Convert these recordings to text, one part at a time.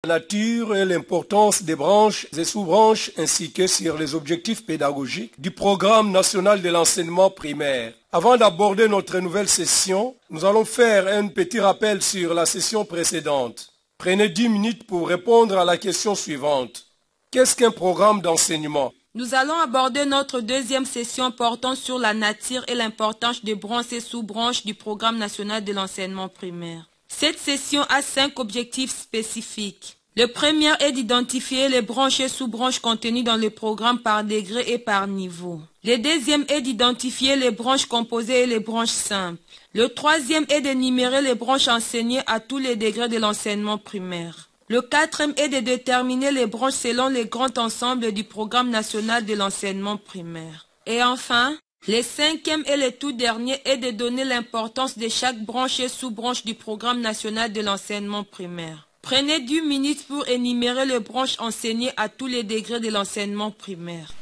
nature et l'importance des branches et sous-branches ainsi que sur les objectifs pédagogiques du programme national de l'enseignement primaire. Avant d'aborder notre nouvelle session, nous allons faire un petit rappel sur la session précédente. Prenez 10 minutes pour répondre à la question suivante. Qu'est-ce qu'un programme d'enseignement? Nous allons aborder notre deuxième session portant sur la nature et l'importance des branches et sous-branches du programme national de l'enseignement primaire. Cette session a 5 objectifs spécifiques. Le premier est d'identifier les branches et sous-branches contenues dans le programme par degré et par niveau. Le deuxième est d'identifier les branches composées et les branches simples. Le troisième est d'énumérer les branches enseignées à tous les degrés de l'enseignement primaire. Le quatrième est de déterminer les branches selon les grands ensembles du programme national de l'enseignement primaire. Et enfin, le cinquième et le tout dernier est de donner l'importance de chaque branche et sous-branche du programme national de l'enseignement primaire. Prenez 10 minutes pour énumérer les branches enseignées à tous les degrés de l'enseignement primaire.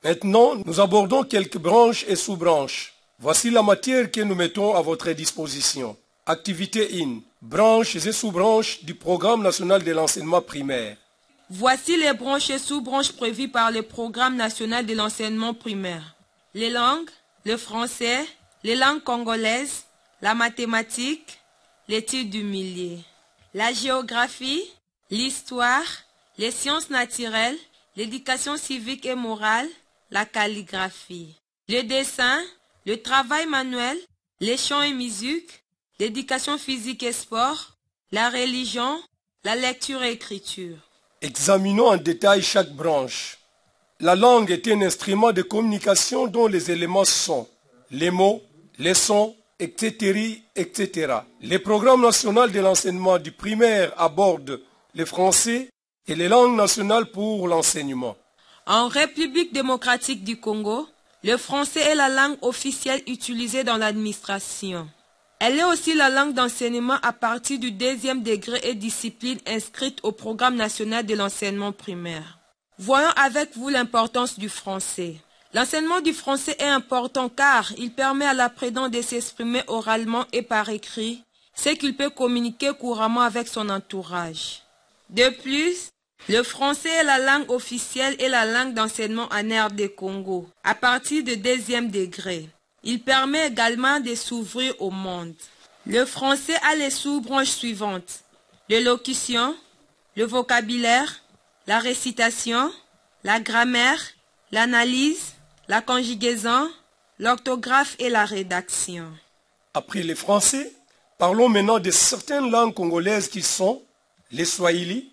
Maintenant, nous abordons quelques branches et sous-branches. Voici la matière que nous mettons à votre disposition. Activité 1. Branches et sous-branches du programme national de l'enseignement primaire. Voici les branches et sous-branches prévues par le programme national de l'enseignement primaire. Les langues, le français, les langues congolaises, la mathématique, l'étude du milieu, la géographie, l'histoire, les sciences naturelles, l'éducation civique et morale, la calligraphie, le dessin, le travail manuel, les chants et musique, l'éducation physique et sport, la religion, la lecture et écriture. Examinons en détail chaque branche. La langue est un instrument de communication dont les éléments sont les mots, les sons, etc., etc. Le programme national de l'enseignement du primaire aborde le français et les langues nationales pour l'enseignement. En République démocratique du Congo, le français est la langue officielle utilisée dans l'administration. Elle est aussi la langue d'enseignement à partir du 2e degré et discipline inscrite au programme national de l'enseignement primaire. Voyons avec vous l'importance du français. L'enseignement du français est important car il permet à l'apprenant de s'exprimer oralement et par écrit, ce qu'il peut communiquer couramment avec son entourage. De plus, le français est la langue officielle et la langue d'enseignement en RD Congo, à partir du 2e degré. Il permet également de s'ouvrir au monde. Le français a les sous-branches suivantes: l'élocution, le vocabulaire, la récitation, la grammaire, l'analyse, la conjugaison, l'orthographe et la rédaction. Après le français, parlons maintenant de certaines langues congolaises qui sont les swahili,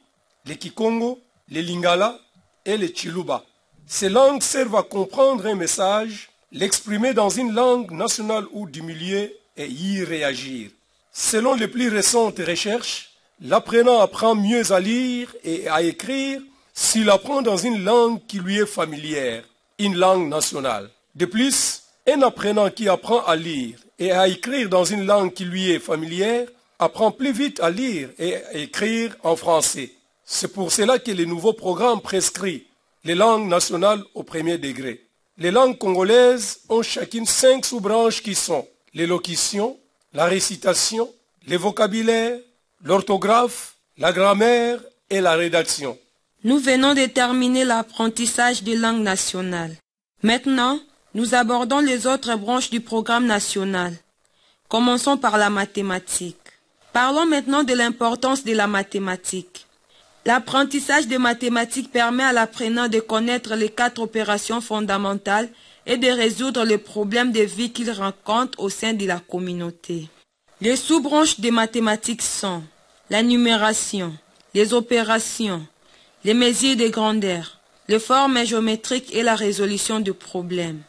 les kikongo, les lingala et les chiluba. Ces langues servent à comprendre un message, l'exprimer dans une langue nationale ou du milieu et y réagir. Selon les plus récentes recherches, l'apprenant apprend mieux à lire et à écrire s'il apprend dans une langue qui lui est familière, une langue nationale. De plus, un apprenant qui apprend à lire et à écrire dans une langue qui lui est familière apprend plus vite à lire et à écrire en français. C'est pour cela que le nouveau programme prescrit les langues nationales au 1er degré. Les langues congolaises ont chacune 5 sous-branches qui sont l'élocution, la récitation, le vocabulaire, l'orthographe, la grammaire et la rédaction. Nous venons de terminer l'apprentissage des langues nationales. Maintenant, nous abordons les autres branches du programme national. Commençons par la mathématique. Parlons maintenant de l'importance de la mathématique. L'apprentissage des mathématiques permet à l'apprenant de connaître les 4 opérations fondamentales et de résoudre les problèmes de vie qu'il rencontre au sein de la communauté. Les sous-branches des mathématiques sont la numération, les opérations, les mesures de grandeur, les formes géométriques et la résolution de problèmes.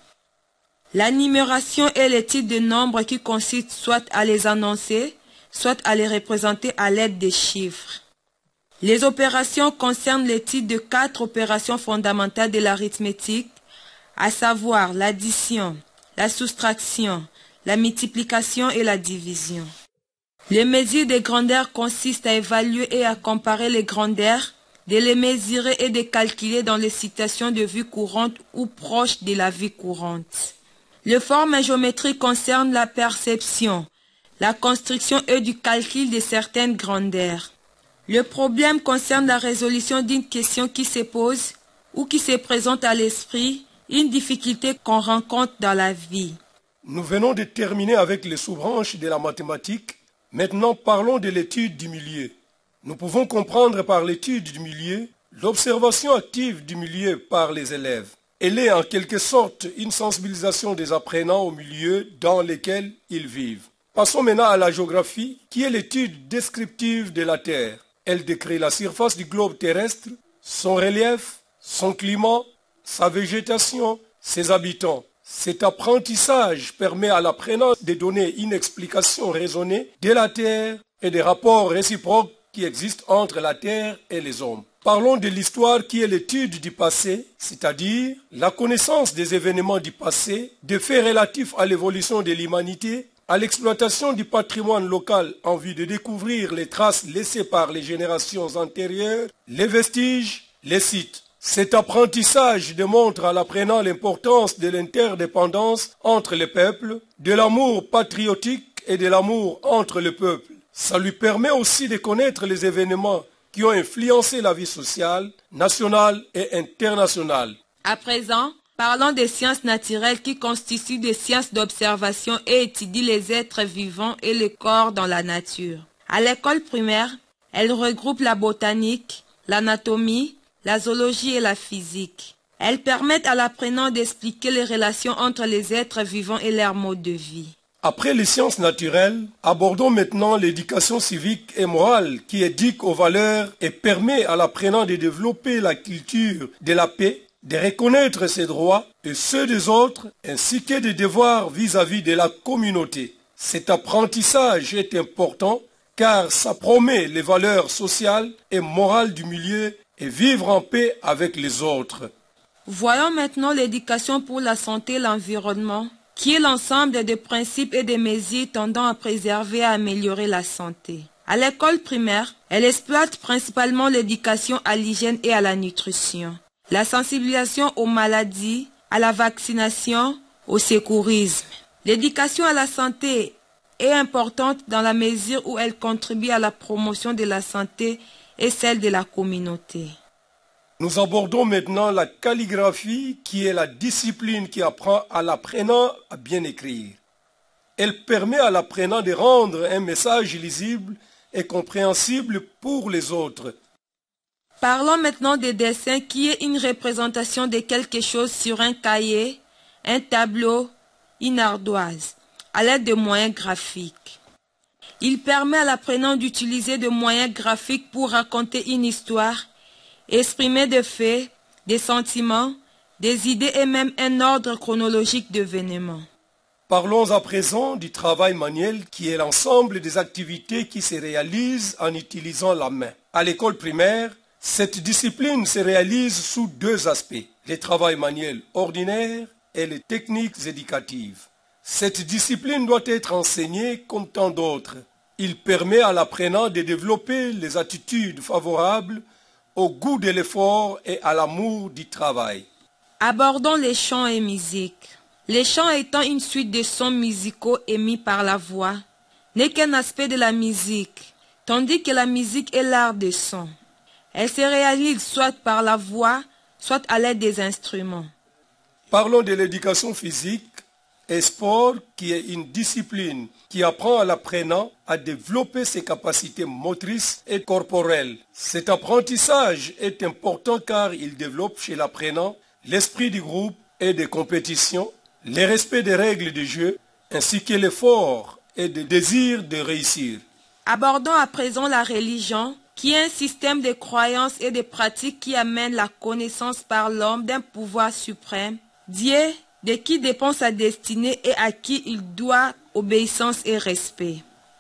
La numération est l'étude de nombres qui consiste soit à les annoncer, soit à les représenter à l'aide des chiffres. Les opérations concernent l'étude de 4 opérations fondamentales de l'arithmétique, à savoir l'addition, la soustraction, la multiplication et la division. Les mesures de grandeur consistent à évaluer et à comparer les grandeurs, de les mesurer et de calculer dans les situations de vie courante ou proches de la vie courante. Les formes géométriques concernent la perception, la construction et du calcul de certaines grandeurs. Le problème concerne la résolution d'une question qui se pose ou qui se présente à l'esprit, une difficulté qu'on rencontre dans la vie. Nous venons de terminer avec les sous-branches de la mathématique. Maintenant, parlons de l'étude du milieu. Nous pouvons comprendre par l'étude du milieu l'observation active du milieu par les élèves. Elle est en quelque sorte une sensibilisation des apprenants au milieu dans lequel ils vivent. Passons maintenant à la géographie, qui est l'étude descriptive de la Terre. Elle décrit la surface du globe terrestre, son relief, son climat, sa végétation, ses habitants. Cet apprentissage permet à l'apprenant de donner une explication raisonnée de la Terre et des rapports réciproques qui existent entre la Terre et les hommes. Parlons de l'histoire qui est l'étude du passé, c'est-à-dire la connaissance des événements du passé, des faits relatifs à l'évolution de l'humanité, à l'exploitation du patrimoine local en vue de découvrir les traces laissées par les générations antérieures, les vestiges, les sites. Cet apprentissage démontre à l'apprenant l'importance de l'interdépendance entre les peuples, de l'amour patriotique et de l'amour entre les peuples. Ça lui permet aussi de connaître les événements qui ont influencé la vie sociale, nationale et internationale. À présent, parlons des sciences naturelles qui constituent des sciences d'observation et étudient les êtres vivants et le corps dans la nature. À l'école primaire, elles regroupent la botanique, l'anatomie, la zoologie et la physique. Elles permettent à l'apprenant d'expliquer les relations entre les êtres vivants et leur mode de vie. Après les sciences naturelles, abordons maintenant l'éducation civique et morale qui éduque aux valeurs et permet à l'apprenant de développer la culture de la paix, de reconnaître ses droits et ceux des autres, ainsi que des devoirs vis-à-vis de la communauté. Cet apprentissage est important car ça promet les valeurs sociales et morales du milieu et vivre en paix avec les autres. Voyons maintenant l'éducation pour la santé et l'environnement, qui est l'ensemble des principes et des mesures tendant à préserver et à améliorer la santé. À l'école primaire, elle exploite principalement l'éducation à l'hygiène et à la nutrition, la sensibilisation aux maladies, à la vaccination, au secourisme. L'éducation à la santé est importante dans la mesure où elle contribue à la promotion de la santé et celle de la communauté. Nous abordons maintenant la calligraphie qui est la discipline qui apprend à l'apprenant à bien écrire. Elle permet à l'apprenant de rendre un message lisible et compréhensible pour les autres. Parlons maintenant des dessins qui est une représentation de quelque chose sur un cahier, un tableau, une ardoise, à l'aide de moyens graphiques. Il permet à l'apprenant d'utiliser des moyens graphiques pour raconter une histoire, exprimer des faits, des sentiments, des idées et même un ordre chronologique d'événements. Parlons à présent du travail manuel qui est l'ensemble des activités qui se réalisent en utilisant la main. À l'école primaire, cette discipline se réalise sous deux aspects, le travail manuel ordinaire et les techniques éducatives. Cette discipline doit être enseignée comme tant d'autres. Il permet à l'apprenant de développer les attitudes favorables au goût de l'effort et à l'amour du travail. Abordons les chants et musique. Les chants étant une suite de sons musicaux émis par la voix, n'est qu'un aspect de la musique, tandis que la musique est l'art des sons. Elle se réalise soit par la voix, soit à l'aide des instruments. Parlons de l'éducation physique et sport qui est une discipline qui apprend à l'apprenant à développer ses capacités motrices et corporelles. Cet apprentissage est important car il développe chez l'apprenant l'esprit du groupe et des compétitions, le respect des règles du jeu, ainsi que l'effort et le désir de réussir. Abordons à présent la religion, qui est un système de croyances et de pratiques qui amène la connaissance par l'homme d'un pouvoir suprême, Dieu, de qui dépend sa destinée et à qui il doit obéissance et respect.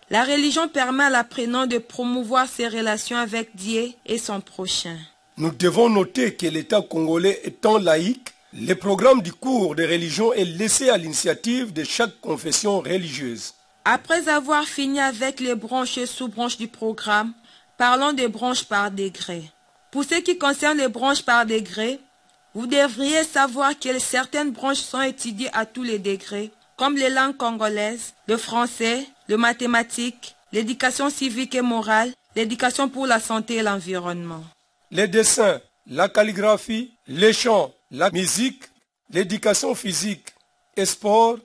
La religion permet à l'apprenant de promouvoir ses relations avec Dieu et son prochain. Nous devons noter que l'État congolais étant laïque, le programme du cours de religion est laissé à l'initiative de chaque confession religieuse. Après avoir fini avec les branches et sous-branches du programme, parlons des branches par degré. Pour ce qui concerne les branches par degré, vous devriez savoir que certaines branches sont étudiées à tous les degrés, comme les langues congolaises, le français, le mathématique, l'éducation civique et morale, l'éducation pour la santé et l'environnement. Les dessins, la calligraphie, les chants, la musique, l'éducation physique et sport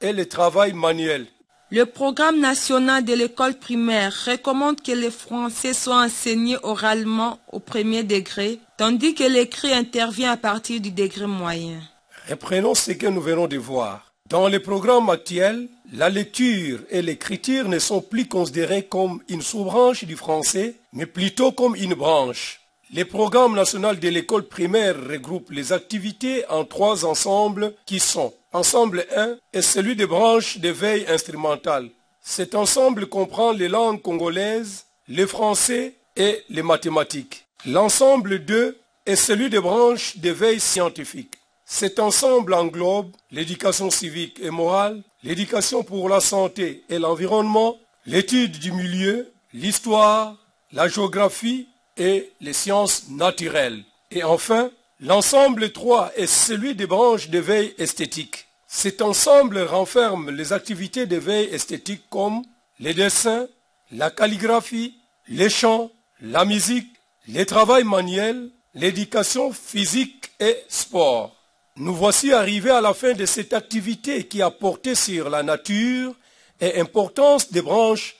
et le travail manuel. Le programme national de l'école primaire recommande que le français soit enseigné oralement au premier degré, tandis que l'écrit intervient à partir du degré moyen. Reprenons ce que nous venons de voir. Dans les programmes actuels, la lecture et l'écriture ne sont plus considérées comme une sous-branche du français, mais plutôt comme une branche. Le programme national de l'école primaire regroupe les activités en 3 ensembles qui sont: ensemble 1 est celui des branches de veille instrumentale. Cet ensemble comprend les langues congolaises, le français et les mathématiques. L'ensemble 2 est celui des branches de veille scientifique. Cet ensemble englobe l'éducation civique et morale, l'éducation pour la santé et l'environnement, l'étude du milieu, l'histoire, la géographie et les sciences naturelles. Et enfin, l'ensemble 3 est celui des branches de veille esthétique. Cet ensemble renferme les activités de veille esthétique comme les dessins, la calligraphie, les chants, la musique, les travails manuels, l'éducation physique et sport. Nous voici arrivés à la fin de cette activité qui a porté sur la nature et l'importance des branches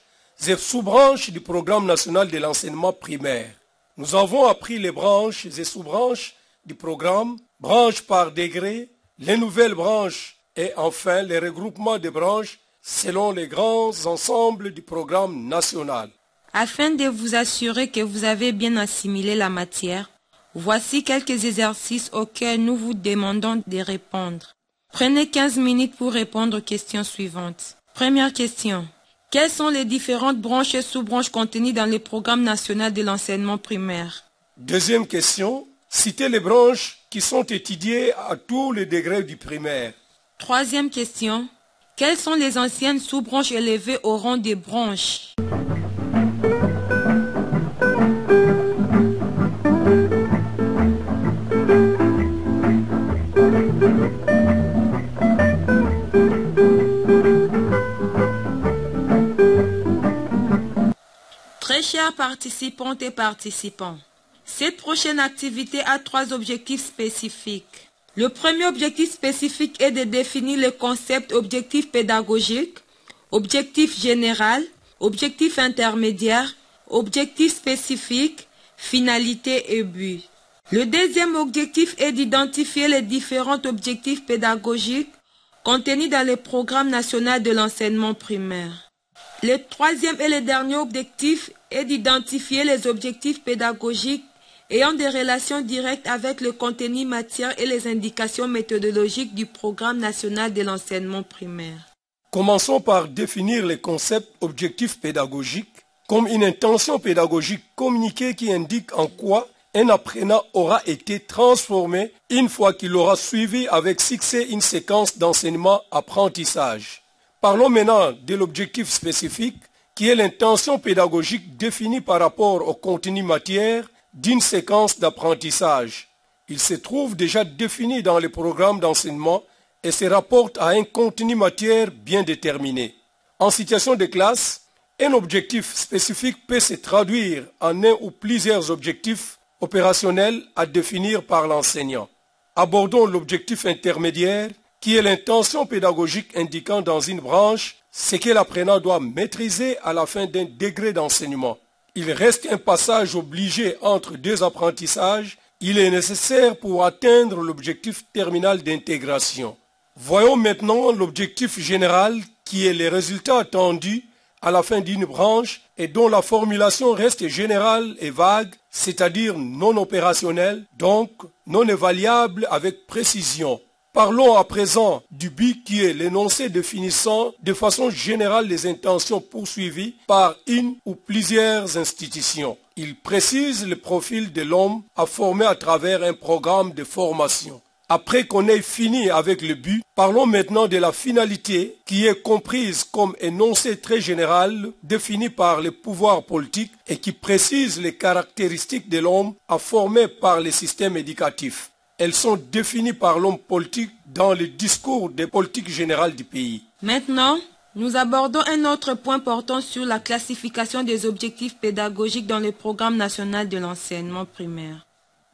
et sous-branches du programme national de l'enseignement primaire. Nous avons appris les branches et sous-branches du programme, branches par degré, les nouvelles branches et enfin les regroupements de branches selon les grands ensembles du programme national. Afin de vous assurer que vous avez bien assimilé la matière, voici quelques exercices auxquels nous vous demandons de répondre. Prenez 15 minutes pour répondre aux questions suivantes. Première question. Quelles sont les différentes branches et sous-branches contenues dans le programme national de l'enseignement primaire? Deuxième question. Citez les branches qui sont étudiées à tous les degrés du primaire. Troisième question. Quelles sont les anciennes sous-branches élevées au rang des branches? Très chers participantes et participants, cette prochaine activité a 3 objectifs spécifiques. Le premier objectif spécifique est de définir le concept objectif pédagogique, objectif général, objectif intermédiaire, objectif spécifique, finalité et but. Le deuxième objectif est d'identifier les différents objectifs pédagogiques contenus dans le programme national de l'enseignement primaire. Le troisième et le dernier objectif est d'identifier les objectifs pédagogiques ayant des relations directes avec le contenu matière et les indications méthodologiques du programme national de l'enseignement primaire. Commençons par définir les concepts objectifs pédagogiques comme une intention pédagogique communiquée qui indique en quoi un apprenant aura été transformé une fois qu'il aura suivi avec succès une séquence d'enseignement-apprentissage. Parlons maintenant de l'objectif spécifique qui est l'intention pédagogique définie par rapport au contenu matière d'une séquence d'apprentissage. Il se trouve déjà défini dans le programme d'enseignement et se rapporte à un contenu matière bien déterminé. En situation de classe, un objectif spécifique peut se traduire en un ou plusieurs objectifs opérationnels à définir par l'enseignant. Abordons l'objectif intermédiaire qui est l'intention pédagogique indiquant dans une branche ce que l'apprenant doit maîtriser à la fin d'un degré d'enseignement. Il reste un passage obligé entre 2 apprentissages. Il est nécessaire pour atteindre l'objectif terminal d'intégration. Voyons maintenant l'objectif général qui est les résultats attendus à la fin d'une branche et dont la formulation reste générale et vague, c'est-à-dire non opérationnelle, donc non évaluable avec précision. Parlons à présent du but qui est l'énoncé définissant de façon générale les intentions poursuivies par une ou plusieurs institutions. Il précise le profil de l'homme à former à travers un programme de formation. Après qu'on ait fini avec le but, parlons maintenant de la finalité qui est comprise comme énoncé très général défini par les pouvoirs politiques et qui précise les caractéristiques de l'homme à former par les systèmes éducatifs. Elles sont définies par l'homme politique dans le discours des politiques générales du pays. Maintenant, nous abordons un autre point portant sur la classification des objectifs pédagogiques dans le programme national de l'enseignement primaire.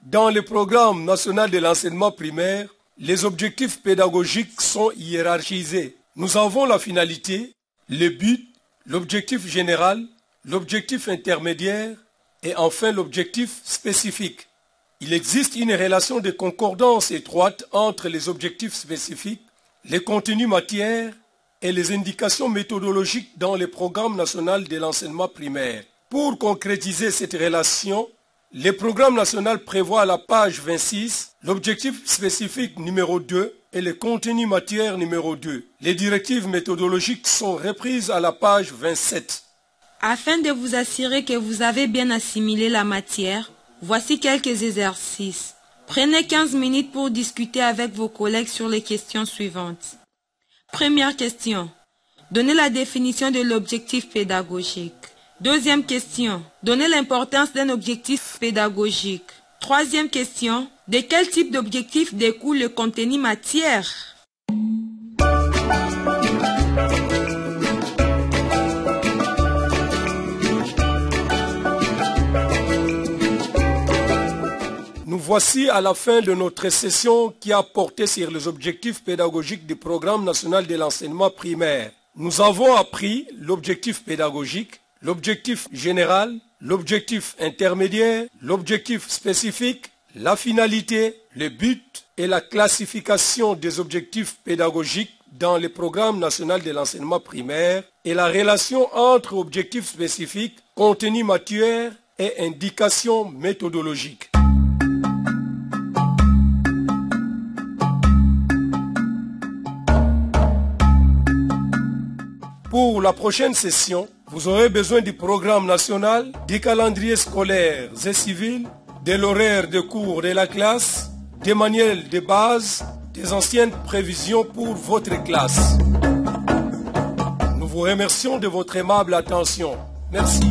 Dans le programme national de l'enseignement primaire, les objectifs pédagogiques sont hiérarchisés. Nous avons la finalité, le but, l'objectif général, l'objectif intermédiaire et enfin l'objectif spécifique. Il existe une relation de concordance étroite entre les objectifs spécifiques, les contenus matières et les indications méthodologiques dans le programme national de l'enseignement primaire. Pour concrétiser cette relation, le programme national prévoit à la page 26 l'objectif spécifique numéro 2 et le contenu matière numéro 2. Les directives méthodologiques sont reprises à la page 27. Afin de vous assurer que vous avez bien assimilé la matière, voici quelques exercices. Prenez 15 minutes pour discuter avec vos collègues sur les questions suivantes. Première question. Donnez la définition de l'objectif pédagogique. Deuxième question. Donnez l'importance d'un objectif pédagogique. Troisième question. De quel type d'objectif découle le contenu matière? Nous voici à la fin de notre session qui a porté sur les objectifs pédagogiques du programme national de l'enseignement primaire. Nous avons appris l'objectif pédagogique, l'objectif général, l'objectif intermédiaire, l'objectif spécifique, la finalité, le but et la classification des objectifs pédagogiques dans le programme national de l'enseignement primaire et la relation entre objectifs spécifiques, contenu matière et indications méthodologiques. Pour la prochaine session, vous aurez besoin du programme national, du calendrier scolaire et civil, de l'horaire de cours de la classe, des manuels de base, des anciennes prévisions pour votre classe. Nous vous remercions de votre aimable attention. Merci.